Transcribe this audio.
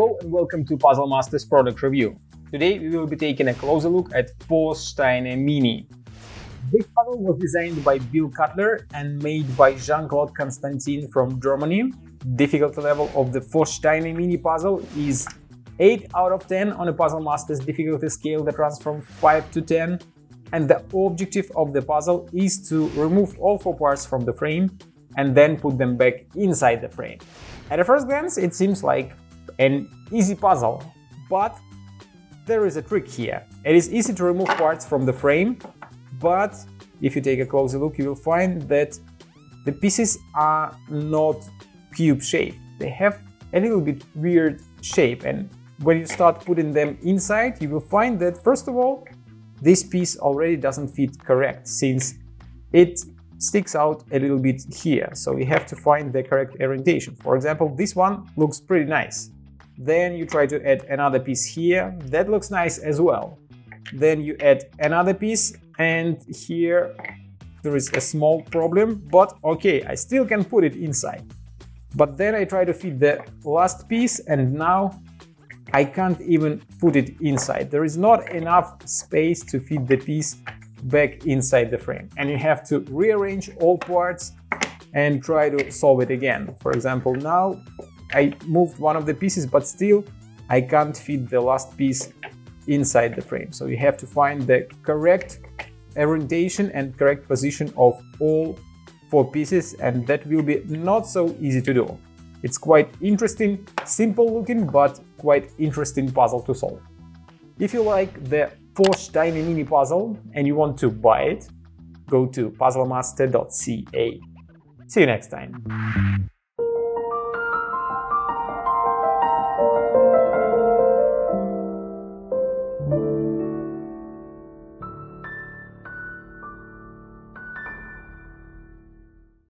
Hello and welcome to Puzzle Masters product review. Today we will be taking a closer look at Forsteiner Mini. This puzzle was designed by Bill Cutler and made by Jean-Claude Constantin from Germany. Difficulty level of the Forsteiner Mini puzzle is 8 out of 10 on a Puzzle Masters difficulty scale that runs from 5 to 10. And the objective of the puzzle is to remove all 4 parts from the frame and then put them back inside the frame. At a first glance, it seems like an easy puzzle, but there is a trick here. It is easy to remove parts from the frame, but if you take a closer look, you will find that the pieces are not cube shaped. They have a little bit weird shape, and when you start putting them inside, you will find that first of all, this piece already doesn't fit correct, since it sticks out a little bit here, so you have to find the correct orientation. For example, this one looks pretty nice. Then you try to add another piece here, that looks nice as well. Then you add another piece, and here there is a small problem, but okay, I still can put it inside. But then I try to fit the last piece, and now I can't even put it inside. There is not enough space to fit the piece back inside the frame, and you have to rearrange all parts and try to solve it again. For example, now I moved one of the pieces, but still I can't fit the last piece inside the frame. So you have to find the correct orientation and correct position of all 4 pieces, and that will be not so easy to do. It's quite interesting, simple looking, but quite interesting puzzle to solve. If you like the Forsteiner Mini puzzle and you want to buy it, go to puzzlemaster.ca. See you next time.